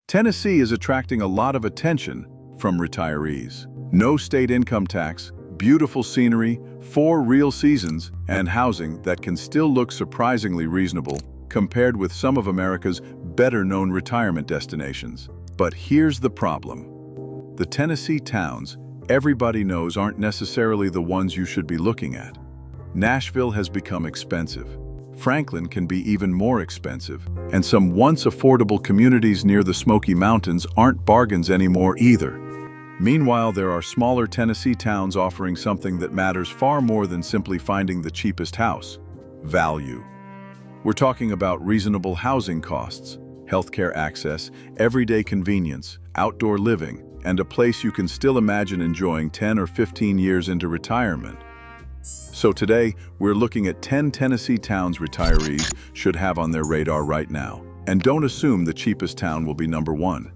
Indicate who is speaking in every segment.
Speaker 1: Tennessee is attracting a lot of attention from retirees. No state income tax, beautiful scenery, 4 real seasons, and housing that can still look surprisingly reasonable compared with some of America's better-known retirement destinations. But here's the problem. The Tennessee towns everybody knows aren't necessarily the ones you should be looking at. Nashville has become expensive. Franklin can be even more expensive, and some once affordable communities near the Smoky Mountains aren't bargains anymore either. Meanwhile, there are smaller Tennessee towns offering something that matters far more than simply finding the cheapest house: value. We're talking about reasonable housing costs, healthcare access, everyday convenience, outdoor living, and a place you can still imagine enjoying 10 or 15 years into retirement. So today, we're looking at 10 Tennessee towns retirees should have on their radar right now. And don't assume the cheapest town will be number 1.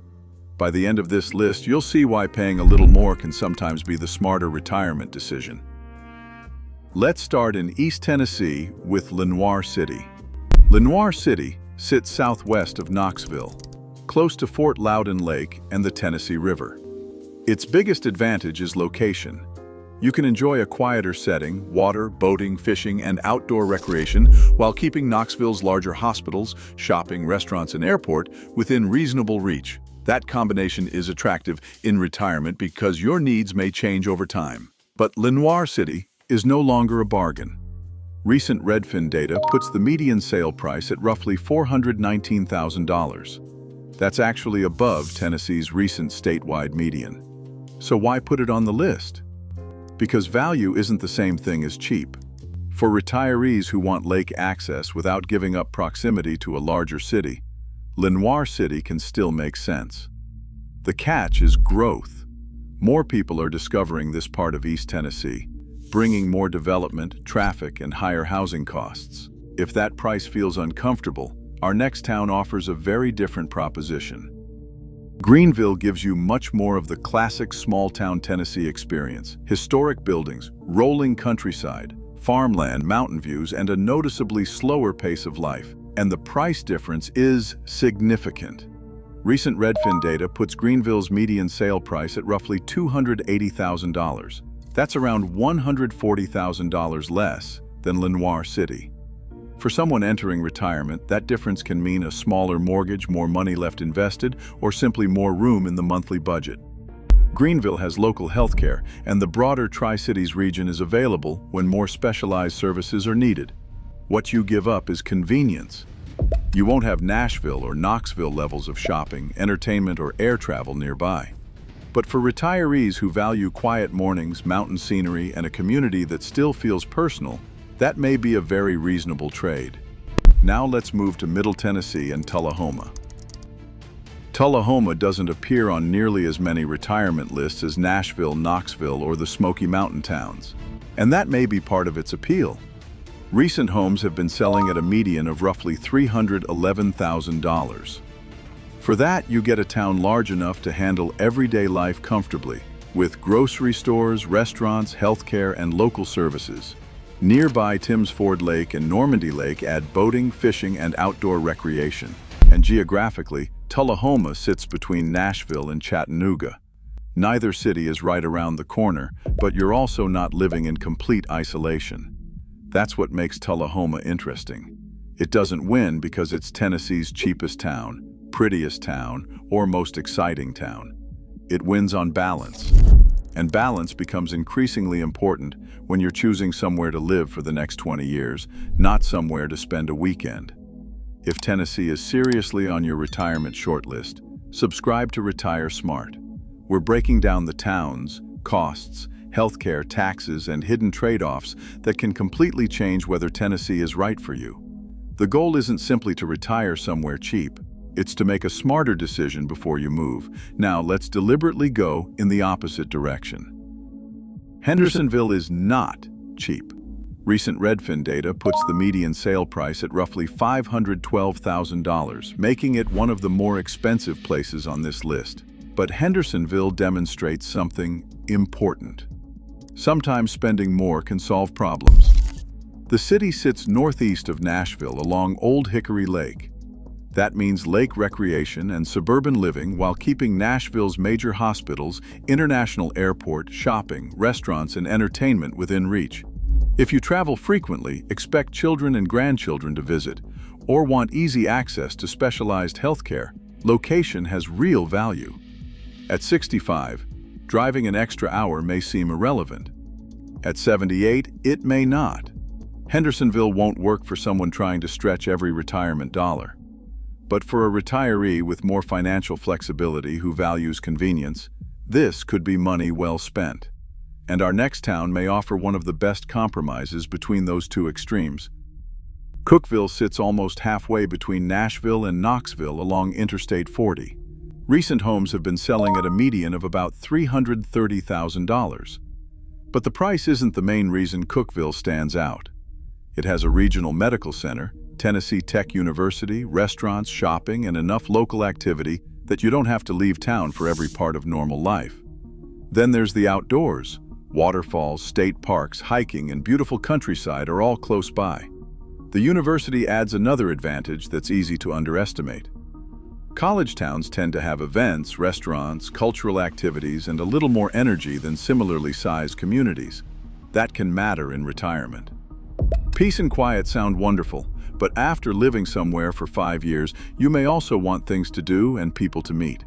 Speaker 1: By the end of this list, you'll see why paying a little more can sometimes be the smarter retirement decision. Let's start in East Tennessee with Lenoir City. Lenoir City sits southwest of Knoxville, close to Fort Loudoun Lake and the Tennessee River. Its biggest advantage is location. You can enjoy a quieter setting, water, boating, fishing, and outdoor recreation while keeping Knoxville's larger hospitals, shopping, restaurants, and airport within reasonable reach. That combination is attractive in retirement because your needs may change over time. But Lenoir City is no longer a bargain. Recent Redfin data puts the median sale price at roughly $419,000. That's actually above Tennessee's recent statewide median. So why put it on the list? Because value isn't the same thing as cheap. For retirees who want lake access without giving up proximity to a larger city, Lenoir City can still make sense. The catch is growth. More people are discovering this part of East Tennessee, bringing more development, traffic, and higher housing costs. If that price feels uncomfortable, our next town offers a very different proposition. Greenville gives you much more of the classic small-town Tennessee experience: historic buildings, rolling countryside, farmland, mountain views, and a noticeably slower pace of life. And the price difference is significant. Recent Redfin data puts Greenville's median sale price at roughly $280,000. That's around $140,000 less than Lenoir City. For someone entering retirement, that difference can mean a smaller mortgage, more money left invested, or simply more room in the monthly budget. Greenville has local healthcare, and the broader Tri-Cities region is available when more specialized services are needed. What you give up is convenience. You won't have Nashville or Knoxville levels of shopping, entertainment, or air travel nearby. But for retirees who value quiet mornings, mountain scenery, and a community that still feels personal, that may be a very reasonable trade. Now let's move to Middle Tennessee and Tullahoma. Tullahoma doesn't appear on nearly as many retirement lists as Nashville, Knoxville, or the Smoky Mountain towns. And that may be part of its appeal. Recent homes have been selling at a median of roughly $311,000. For that, you get a town large enough to handle everyday life comfortably, with grocery stores, restaurants, healthcare, and local services. Nearby Timms Ford Lake and Normandy Lake add boating, fishing, and outdoor recreation. And geographically, Tullahoma sits between Nashville and Chattanooga. Neither city is right around the corner, but you're also not living in complete isolation. That's what makes Tullahoma interesting. It doesn't win because it's Tennessee's cheapest town, prettiest town, or most exciting town. It wins on balance. And balance becomes increasingly important when you're choosing somewhere to live for the next 20 years, not somewhere to spend a weekend. If Tennessee is seriously on your retirement shortlist, subscribe to Retire Smart. We're breaking down the towns, costs, healthcare, taxes, and hidden trade-offs that can completely change whether Tennessee is right for you. The goal isn't simply to retire somewhere cheap. It's to make a smarter decision before you move. Now, let's deliberately go in the opposite direction. Hendersonville is not cheap. Recent Redfin data puts the median sale price at roughly $512,000, making it one of the more expensive places on this list. But Hendersonville demonstrates something important. Sometimes spending more can solve problems. The city sits northeast of Nashville along Old Hickory Lake. That means lake recreation and suburban living while keeping Nashville's major hospitals, international airport, shopping, restaurants, and entertainment within reach. If you travel frequently, expect children and grandchildren to visit, or want easy access to specialized healthcare, location has real value. At 65, driving an extra hour may seem irrelevant. At 78, it may not. Hendersonville won't work for someone trying to stretch every retirement dollar. But for a retiree with more financial flexibility who values convenience, this could be money well spent. And our next town may offer one of the best compromises between those two extremes. Cookeville sits almost halfway between Nashville and Knoxville along Interstate 40. Recent homes have been selling at a median of about $330,000. But the price isn't the main reason Cookeville stands out. It has a regional medical center, Tennessee Tech University, restaurants, shopping, and enough local activity that you don't have to leave town for every part of normal life. Then there's the outdoors. Waterfalls, state parks, hiking, and beautiful countryside are all close by. The university adds another advantage that's easy to underestimate. College towns tend to have events, restaurants, cultural activities, and a little more energy than similarly sized communities. That can matter in retirement. Peace and quiet sound wonderful, but after living somewhere for 5 years, you may also want things to do and people to meet.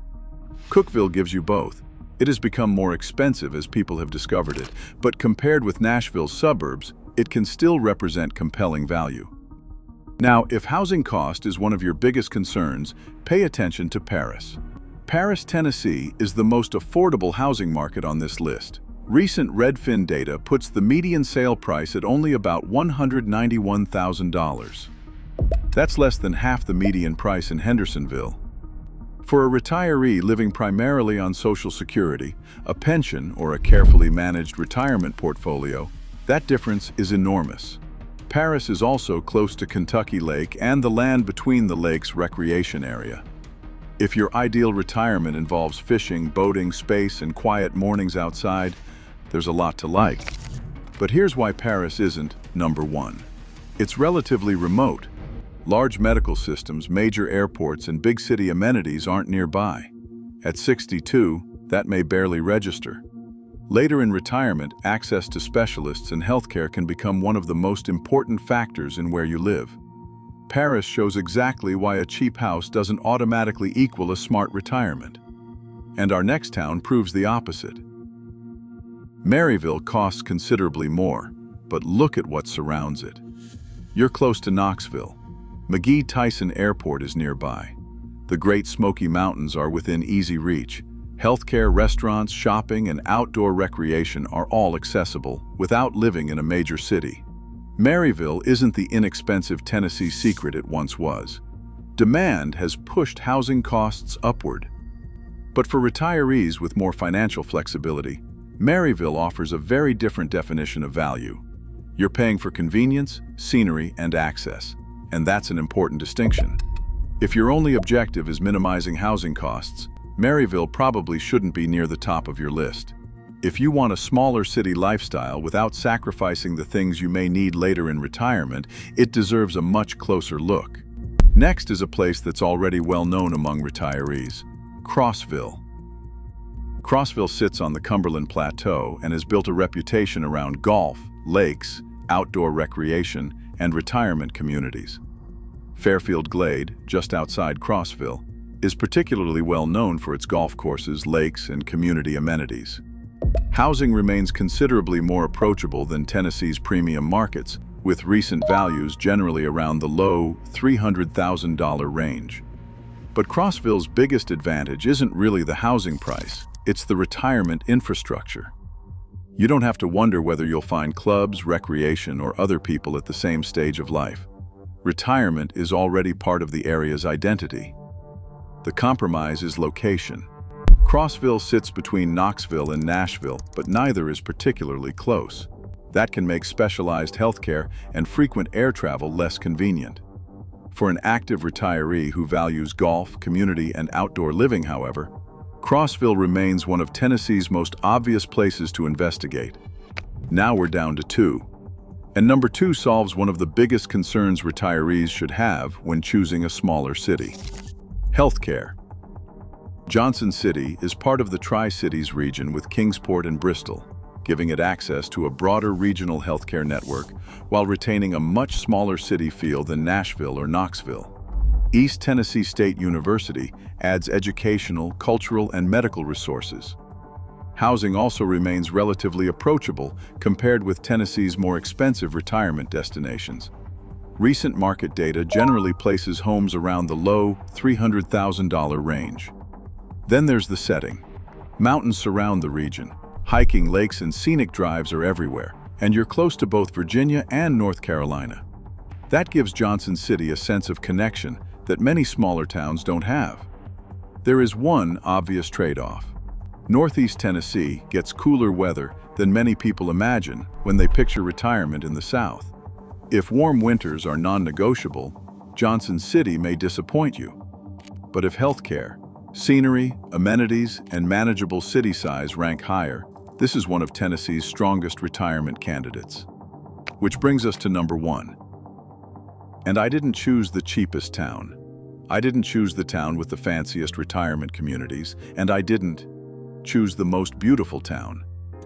Speaker 1: Cookeville gives you both. It has become more expensive as people have discovered it, but compared with Nashville's suburbs, it can still represent compelling value. Now, if housing cost is one of your biggest concerns, pay attention to Paris. Paris, Tennessee is the most affordable housing market on this list. Recent Redfin data puts the median sale price at only about $191,000. That's less than half the median price in Hendersonville. For a retiree living primarily on Social Security, a pension, or a carefully managed retirement portfolio, that difference is enormous. Paris is also close to Kentucky Lake and the land between the lakes recreation area. If your ideal retirement involves fishing, boating, space, and quiet mornings outside, there's a lot to like. But here's why Paris isn't number one. It's relatively remote. Large medical systems, major airports, and big city amenities aren't nearby. At 62, that may barely register. Later in retirement, access to specialists and healthcare can become one of the most important factors in where you live. Paris shows exactly why a cheap house doesn't automatically equal a smart retirement. And our next town proves the opposite. Maryville costs considerably more, but look at what surrounds it. You're close to Knoxville. McGee-Tyson Airport is nearby. The Great Smoky Mountains are within easy reach. Healthcare, restaurants, shopping, and outdoor recreation are all accessible without living in a major city. Maryville isn't the inexpensive Tennessee secret it once was. Demand has pushed housing costs upward. But for retirees with more financial flexibility, Maryville offers a very different definition of value. You're paying for convenience, scenery, and access, and that's an important distinction. If your only objective is minimizing housing costs, Maryville probably shouldn't be near the top of your list. If you want a smaller city lifestyle without sacrificing the things you may need later in retirement, it deserves a much closer look. Next is a place that's already well known among retirees: Crossville. Crossville sits on the Cumberland Plateau and has built a reputation around golf, lakes, outdoor recreation, and retirement communities. Fairfield Glade, just outside Crossville, is particularly well known for its golf courses, lakes, and community amenities. Housing remains considerably more approachable than Tennessee's premium markets, with recent values generally around the low $300,000 range. But Crossville's biggest advantage isn't really the housing price, it's the retirement infrastructure. You don't have to wonder whether you'll find clubs, recreation, or other people at the same stage of life. Retirement is already part of the area's identity. The compromise is location. Crossville sits between Knoxville and Nashville, but neither is particularly close. That can make specialized healthcare and frequent air travel less convenient. For an active retiree who values golf, community, and outdoor living, however, Crossville remains one of Tennessee's most obvious places to investigate. Now we're down to two: And number 2 solves one of the biggest concerns retirees should have when choosing a smaller city. Healthcare. Johnson City is part of the Tri-Cities region with Kingsport and Bristol, giving it access to a broader regional healthcare network while retaining a much smaller city feel than Nashville or Knoxville. East Tennessee State University adds educational, cultural, and medical resources. Housing also remains relatively approachable compared with Tennessee's more expensive retirement destinations. Recent market data generally places homes around the low $300,000 range. Then there's the setting. Mountains surround the region. Hiking, lakes, and scenic drives are everywhere, and you're close to both Virginia and North Carolina. That gives Johnson City a sense of connection that many smaller towns don't have. There is one obvious trade-off. Northeast Tennessee gets cooler weather than many people imagine when they picture retirement in the South. If warm winters are non-negotiable, Johnson City may disappoint you. But if healthcare, scenery, amenities, and manageable city size rank higher, this is one of Tennessee's strongest retirement candidates. Which brings us to number 1. And I didn't choose the cheapest town. I didn't choose the town with the fanciest retirement communities, and I didn't choose the most beautiful town.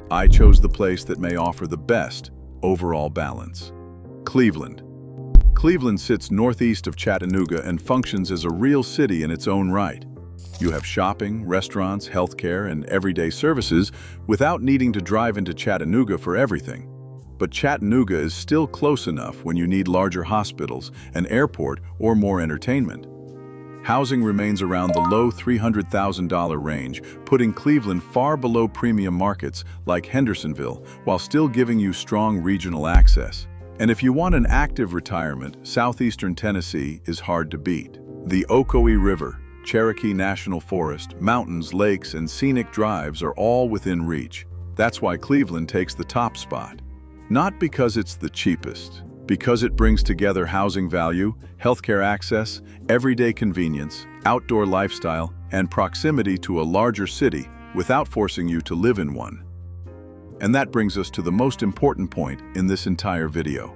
Speaker 1: I chose the place that may offer the best overall balance. Cleveland. Cleveland sits northeast of Chattanooga and functions as a real city in its own right. You have shopping, restaurants, healthcare, and everyday services without needing to drive into Chattanooga for everything. But Chattanooga is still close enough when you need larger hospitals, an airport, or more entertainment. Housing remains around the low $300,000 range, putting Cleveland far below premium markets like Hendersonville, while still giving you strong regional access. And if you want an active retirement, southeastern Tennessee is hard to beat. The Ocoee River, Cherokee National Forest, mountains, lakes, and scenic drives are all within reach. That's why Cleveland takes the top spot. Not because it's the cheapest, because it brings together housing value, healthcare access, everyday convenience, outdoor lifestyle, and proximity to a larger city without forcing you to live in one. And that brings us to the most important point in this entire video.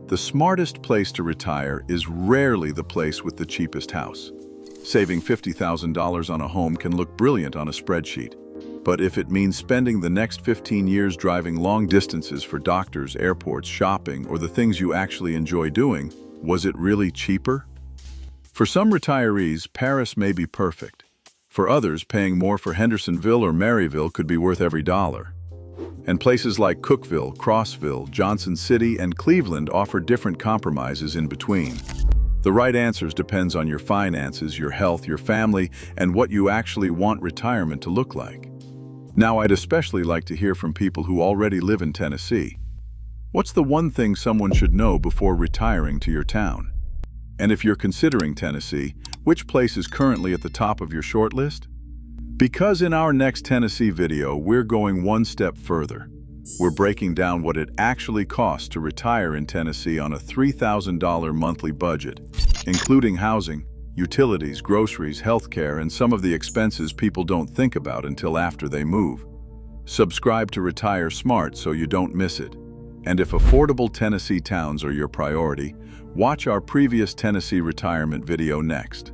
Speaker 1: The smartest place to retire is rarely the place with the cheapest house. Saving $50,000 on a home can look brilliant on a spreadsheet. But if it means spending the next 15 years driving long distances for doctors, airports, shopping, or the things you actually enjoy doing, was it really cheaper? For some retirees, Paris may be perfect. For others, paying more for Hendersonville or Maryville could be worth every dollar. And places like Cookeville, Crossville, Johnson City, and Cleveland offer different compromises in between. The right answers depends on your finances, your health, your family, and what you actually want retirement to look like. Now, I'd especially like to hear from people who already live in Tennessee. What's the one thing someone should know before retiring to your town? And if you're considering Tennessee, which place is currently at the top of your short list? Because in our next Tennessee video, we're going one step further. We're breaking down what it actually costs to retire in Tennessee on a $3,000 monthly budget, including housing, utilities, groceries, healthcare, and some of the expenses people don't think about until after they move. Subscribe to Retire Smart so you don't miss it. And if affordable Tennessee towns are your priority, watch our previous Tennessee retirement video next.